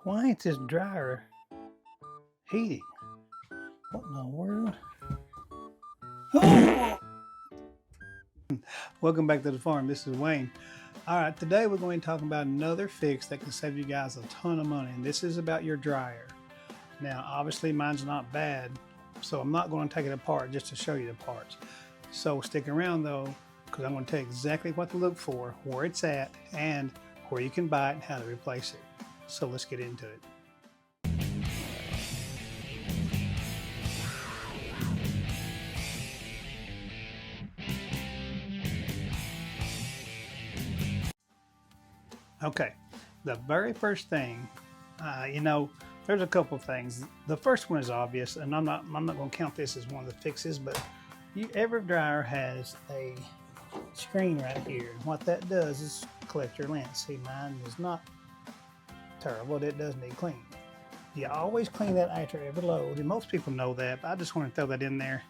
Why is this dryer heating? What in the world? Welcome back to the farm. This is Wayne. All right, today we're going to talk about another fix that can save you guys a ton of money, and this is about your dryer. Now, obviously mine's not bad, so I'm not going to take it apart just to show you the parts. So stick around though, because I'm going to tell you exactly what to look for, where it's at, and where you can buy it and how to replace it. So let's get into it. Okay, the very first thing, there's a couple of things. The first one is obvious, and I'm not going to count this as one of the fixes, but every dryer has a screen right here, and what that does is collect your lint. See, mine is not terrible. It does need clean. You always clean that after every load, and most people know that, but I just want to throw that in there.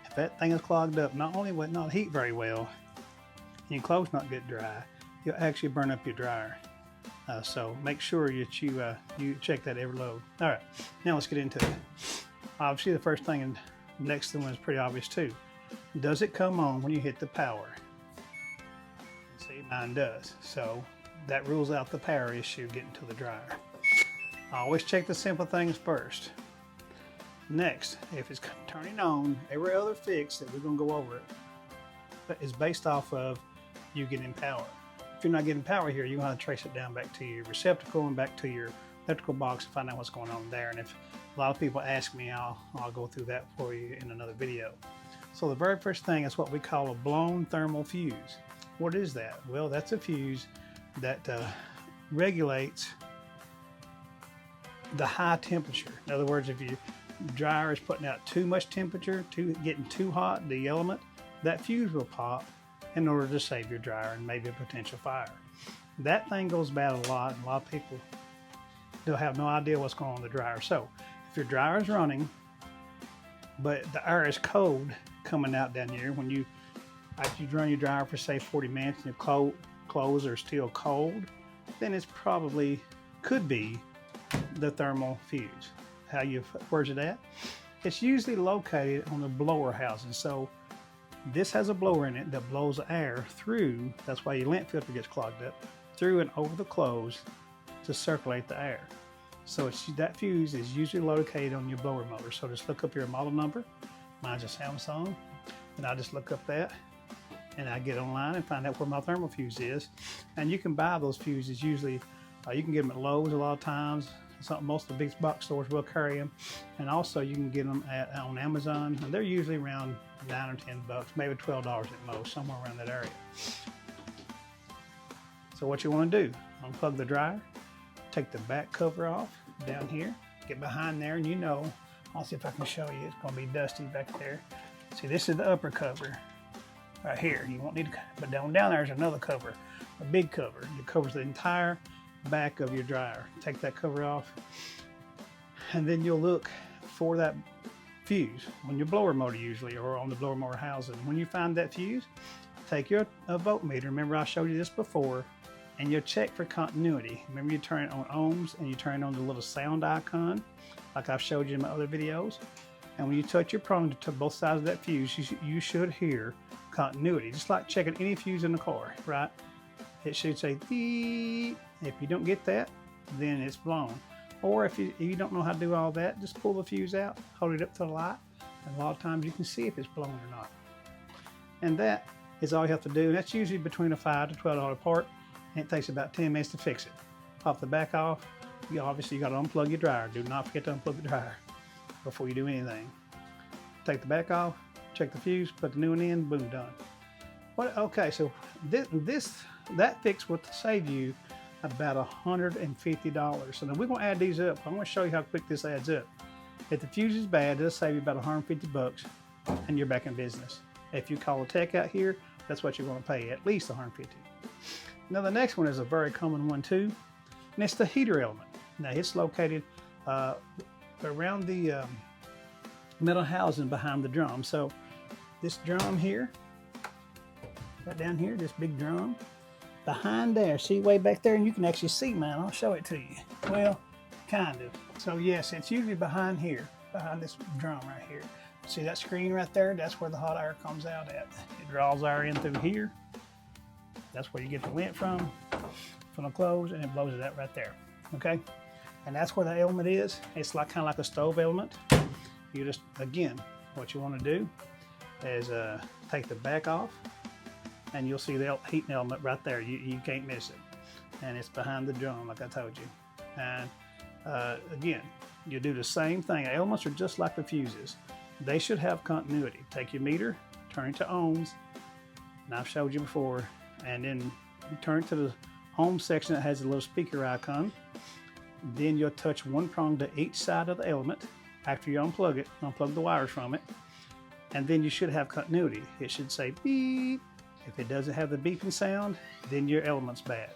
If that thing is clogged up, not only will it not heat very well, and your clothes not get dry, you'll actually burn up your dryer. So make sure that you check that every load. All right, now let's get into it. Obviously, the first thing and next one is pretty obvious too. Does it come on when you hit the power? See, mine does. So that rules out the power issue getting to the dryer. I always check the simple things first. Next, if it's turning on, every other fix that we're going to go over is based off of you getting power. If you're not getting power here, you're going to have to trace it down back to your receptacle and back to your electrical box to find out what's going on there. And if a lot of people ask me, I'll go through that for you in another video. So the very first thing is what we call a blown thermal fuse. What is that? Well, that's a fuse that regulates the high temperature. In other words, if your dryer is putting out too much temperature, getting too hot, the element, that fuse will pop in order to save your dryer and maybe a potential fire. That thing goes bad a lot, and a lot of people they'll have no idea what's going on in the dryer. So if your dryer is running, but the air is cold coming out down here, after you run your dryer for say 40 minutes and your clothes are still cold, then it's probably could be the thermal fuse. Where's it at? It's usually located on the blower housing. So this has a blower in it that blows air through, that's why your lint filter gets clogged up, through and over the clothes to circulate the air. So that fuse is usually located on your blower motor. So just look up your model number. Mine's a Samsung, and I just look up that, and I get online and find out where my thermal fuse is. And you can buy those fuses usually, you can get them at Lowe's a lot of times. Most of the big box stores will carry them, and also you can get them on Amazon, and they're usually around $9 or $10, maybe $12 at most, somewhere around that area. So what you want to do, unplug the dryer, take the back cover off down here, get behind there, and I'll see if I can show you, it's going to be dusty back there. See, this is the upper cover right here. You won't need to, but down there is another cover, a big cover. It covers the entire back of your dryer. Take that cover off, and then you'll look for that fuse on your blower motor usually, or on the blower motor housing. When you find that fuse, take your voltmeter. Remember I showed you this before, and you'll check for continuity. Remember, you turn it on ohms and you turn on the little sound icon like I've showed you in my other videos, and when you touch your prong to both sides of that fuse, you should hear continuity, just like checking any fuse in the car, right? It should say beep. If you don't get that, then it's blown. Or if you don't know how to do all that, just pull the fuse out, hold it up to the light, and a lot of times you can see if it's blown or not. And that is all you have to do. That's usually between a $5 to $12 part, and it takes about 10 minutes to fix it. Pop the back off. Obviously you got to unplug your dryer. Do not forget to unplug the dryer before you do anything. Take the back off, check the fuse, put the new one in, boom, done. Okay, so that fix will save you about $150. So then we're going to add these up. I'm going to show you how quick this adds up. If the fuse is bad, it'll save you about $150, and you're back in business. If you call a tech out here, that's what you're going to pay, at least $150. Now the next one is a very common one too, and it's the heater element. Now it's located around the metal housing behind the drum. So this drum here, right down here, this big drum, behind there, see way back there, and you can actually see mine, I'll show it to you. Well, kind of. So yes, it's usually behind here, behind this drum right here. See that screen right there? That's where the hot air comes out at. It draws air in through here. That's where you get the lint from the clothes, and it blows it out right there. Okay? And that's where the element is. It's like kind of like a stove element. You just, again, what you want to do is take the back off, and you'll see the heating element right there. You can't miss it. And it's behind the drum, like I told you. And again, you do the same thing. Elements are just like the fuses. They should have continuity. Take your meter, turn it to ohms, and I've showed you before, and then you turn it to the ohm section that has a little speaker icon. Then you'll touch one prong to each side of the element after you unplug it, unplug the wires from it, and then you should have continuity. It should say beep. If it doesn't have the beeping sound, then your element's bad.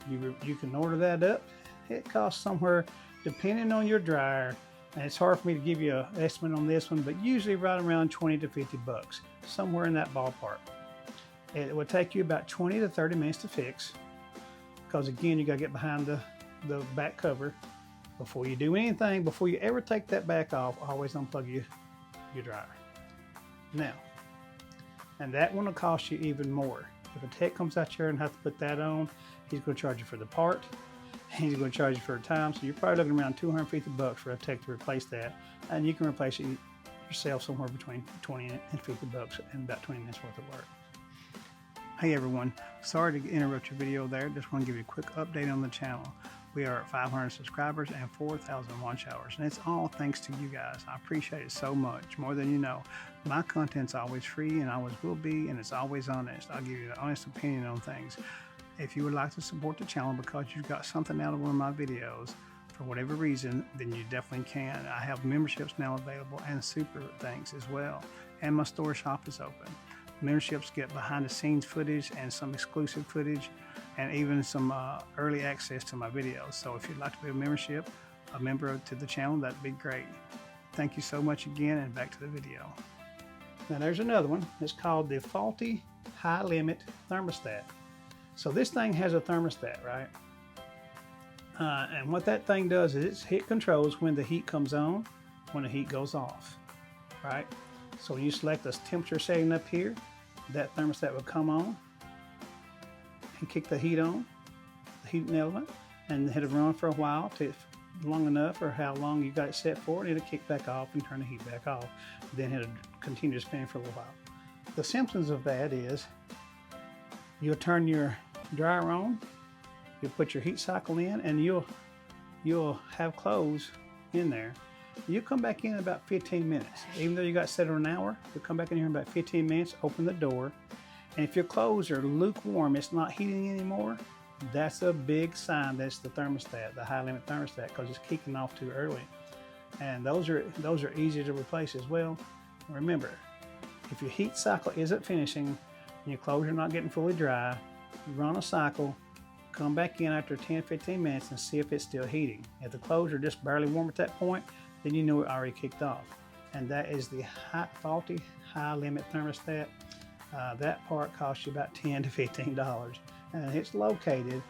You can order that up. It costs somewhere, depending on your dryer, and it's hard for me to give you an estimate on this one, but usually right around 20 to 50 bucks, somewhere in that ballpark. It will take you about 20 to 30 minutes to fix, because again, you gotta get behind the back cover. Before you do anything, before you ever take that back off, always unplug your dryer. Now, and that one will cost you even more. If a tech comes out here and has to put that on, he's going to charge you for the part. He's going to charge you for time. So you're probably looking around 250 bucks for a tech to replace that. And you can replace it yourself somewhere between 20 and 50 bucks in about 20 minutes worth of work. Hey everyone, sorry to interrupt your video there. Just want to give you a quick update on the channel. We are at 500 subscribers and 4,000 watch hours, and it's all thanks to you guys. I appreciate it so much, more than you know. My content's always free and always will be, and it's always honest. I'll give you an honest opinion on things. If you would like to support the channel because you've got something out of one of my videos, for whatever reason, then you definitely can. I have memberships now available and super things as well, and my store shop is open. Memberships get behind the scenes footage and some exclusive footage, and even some early access to my videos. So if you'd like to be a member to the channel, that'd be great. Thank you so much again, and back to the video. Now there's another one. It's called the faulty high limit thermostat. So this thing has a thermostat, right? And what that thing does is it controls when the heat comes on, when the heat goes off, right? So when you select this temperature setting up here, that thermostat will come on and kick the heat on, the heating element, and it'll run for a while, long enough, or how long you got it set for, and it'll kick back off and turn the heat back off. Then it'll continue to spin for a little while. The symptoms of that is you'll turn your dryer on, you'll put your heat cycle in, and you'll have clothes in there. You'll come back in about 15 minutes. Even though you got set on an hour, you'll come back in here in about 15 minutes, open the door, and if your clothes are lukewarm, it's not heating anymore, that's a big sign that's the thermostat, the high limit thermostat, because it's kicking off too early. And those are easy to replace as well. Remember, if your heat cycle isn't finishing and your clothes are not getting fully dry, run a cycle, come back in after 10-15 minutes and see if it's still heating. If the clothes are just barely warm at that point, then you know it already kicked off. And that is the faulty high limit thermostat. That part costs you about $10 to $15, and it's located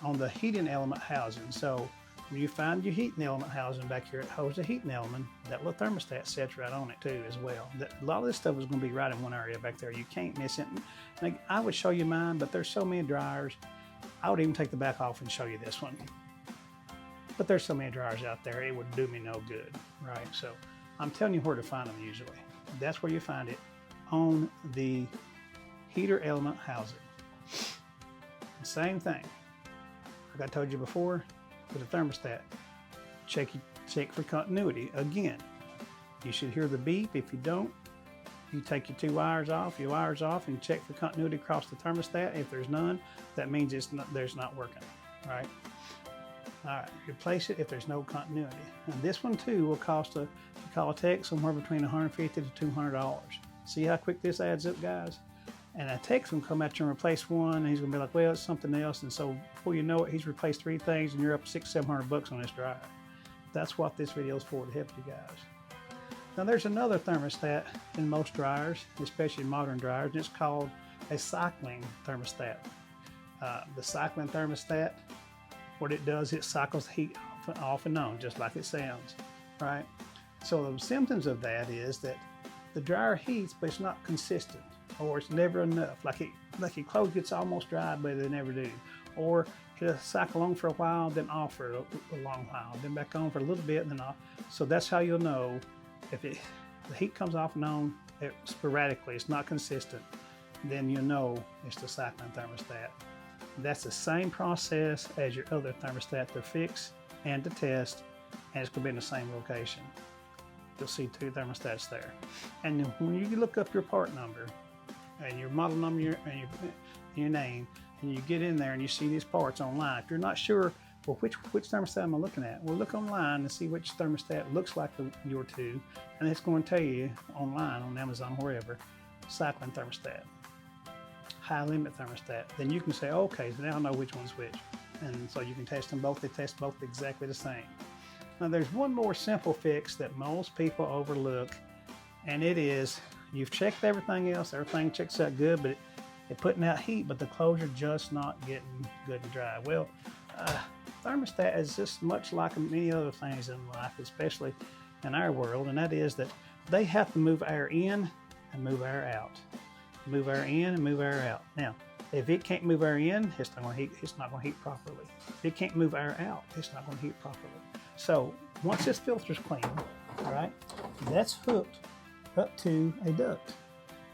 on the heating element housing. So when you find your heating element housing back here, it holds the heating element. That little thermostat sets right on it too as well. A lot of this stuff is going to be right in one area back there. You can't miss it. And I would show you mine, but there's so many dryers. I would even take the back off and show you this one. But there's so many dryers out there, it would do me no good, right? So I'm telling you where to find them usually. That's where you find it, on the heater element housing. The same thing, like I told you before, with the thermostat, check for continuity. Again, you should hear the beep. If you don't, you take your wires off, and check for continuity across the thermostat. If there's none, that means there's not working, right? All right, replace it if there's no continuity. And this one too will cost, if you call a tech, somewhere between $150 to $200. See how quick this adds up, guys? And a tech's gonna come at you and replace one, and he's gonna be like, well, it's something else. And so before you know it, he's replaced 3 things, and you're up $600-700 on this dryer. That's what this video is for, to help you guys. Now there's another thermostat in most dryers, especially modern dryers, and it's called a cycling thermostat. The cycling thermostat what it does, it cycles the heat off and on, just like it sounds, right? So the symptoms of that is that the dryer heats, but it's not consistent, or it's never enough. Like your clothes gets almost dry, but they never do. Or it'll cycle on for a while, then off for a long while, then back on for a little bit, and then off. So that's how you'll know if the heat comes off and on sporadically, it's not consistent, then you know it's the cycling thermostat. That's the same process as your other thermostat to fix and to test, and it's going to be in the same location. You'll see 2 thermostats there. And when you look up your part number and your model number and your name, and you get in there and you see these parts online, if you're not sure, well, which thermostat am I looking at? Well, look online and see which thermostat looks like your 2, and it's going to tell you online on Amazon, wherever, cycling thermostat, high limit thermostat. Then you can say, okay, so now I know which one's which. And so you can test them both. They test both exactly the same. Now there's one more simple fix that most people overlook, and it is, you've checked everything else, everything checks out good, but it's putting out heat, but the clothes are just not getting good and dry. Well, thermostat is just much like many other things in life, especially in our world, and that is that they have to move air in and move air out. Move air in and move air out. Now, if it can't move air in, it's not going to heat properly. If it can't move air out, it's not going to heat properly. So once this filter's clean, all right, that's hooked up to a duct.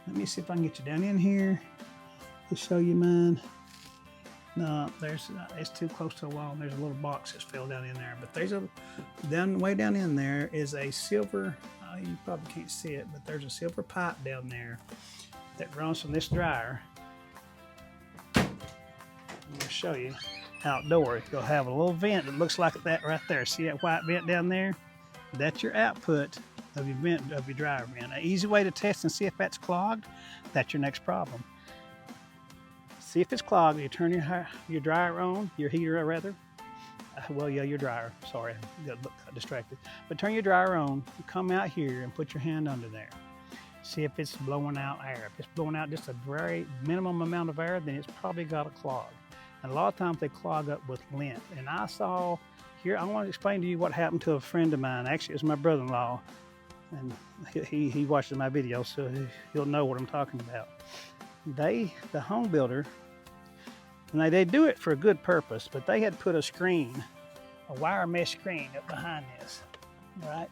Let me see if I can get you down in here to show you mine. No, it's too close to the wall. There's a little box that's filled down in there. But there's way down in there is a silver, you probably can't see it, but there's a silver pipe down there that runs from this dryer. I'm gonna show you outdoor. You'll have a little vent that looks like that right there. See that white vent down there? That's your output of your vent, of your dryer vent. An easy way to test and see if that's clogged, that's your next problem. See if it's clogged, you turn your dryer on, your heater rather. Well, yeah, your dryer, sorry, got distracted. But turn your dryer on, come out here and put your hand under there. See if it's blowing out air. If it's blowing out just a very minimum amount of air, then it's probably got a clog. And a lot of times they clog up with lint. And I saw here, I want to explain to you what happened to a friend of mine. Actually, it was my brother-in-law. And he watched my video, so he'll know what I'm talking about. The home builder, and they do it for a good purpose, but they had put a screen, a wire mesh screen up behind this, right?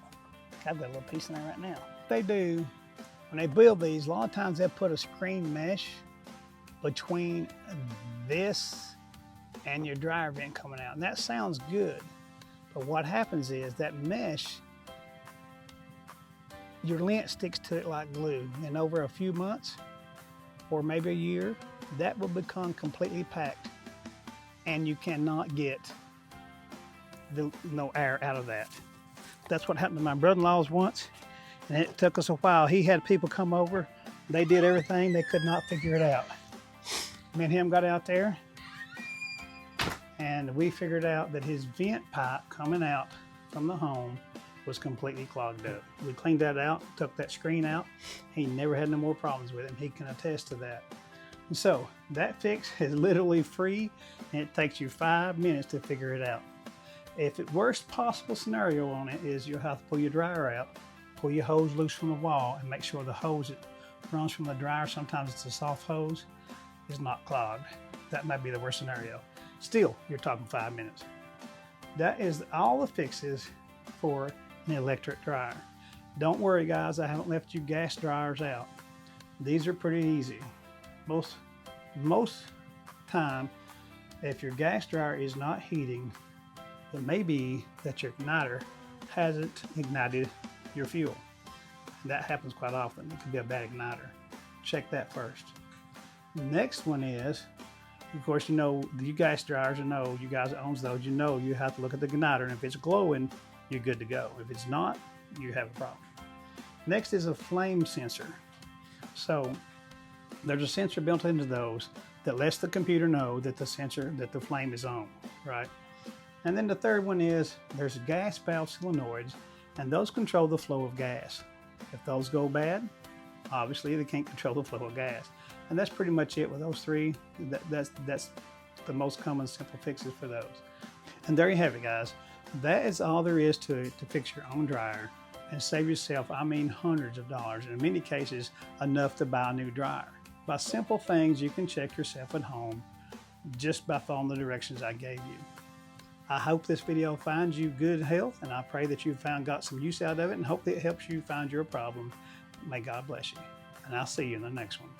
I've got a little piece in there right now. They do, when they build these, a lot of times they put a screen mesh between this and your dryer vent coming out. And that sounds good, but what happens is that mesh, your lint sticks to it like glue, and over a few months or maybe a year, that will become completely packed and you cannot get no air out of that. That's what happened to my brother-in-law's once, and it took us a while. He had people come over, they did everything, they could not figure it out. Me and him got out there and we figured out that his vent pipe coming out from the home was completely clogged up. We cleaned that out, took that screen out. He never had no more problems with it, and he can attest to that. And so that fix is literally free, and it takes you 5 minutes to figure it out. If the worst possible scenario on it is you'll have to pull your dryer out, pull your hose loose from the wall, and make sure the hose that runs from the dryer, sometimes it's a soft hose, is not clogged. That might be the worst scenario. Still, you're talking 5 minutes. That is all the fixes for an electric dryer. Don't worry guys, I haven't left you gas dryers out. These are pretty easy. Most time, if your gas dryer is not heating, it may be that your igniter hasn't ignited your fuel. That happens quite often. It could be a bad igniter. Check that first. The next one is, of course, you know, you gas dryers, you guys that owns those, you have to look at the igniter, and if it's glowing, you're good to go. If it's not, you have a problem. Next is a flame sensor. So there's a sensor built into those that lets the computer know that the flame is on, right? And then the third one is there's gas valve solenoids, and those control the flow of gas. If those go bad, obviously they can't control the flow of gas. And that's pretty much it with those three. That's the most common simple fixes for those. And there you have it, guys. That is all there is to it to fix your own dryer and save yourself, I mean, hundreds of dollars, and in many cases, enough to buy a new dryer. By simple things you can check yourself at home just by following the directions I gave you. I hope this video finds you good health, and I pray that you got some use out of it, and hope that it helps you find your problem. May God bless you, and I'll see you in the next one.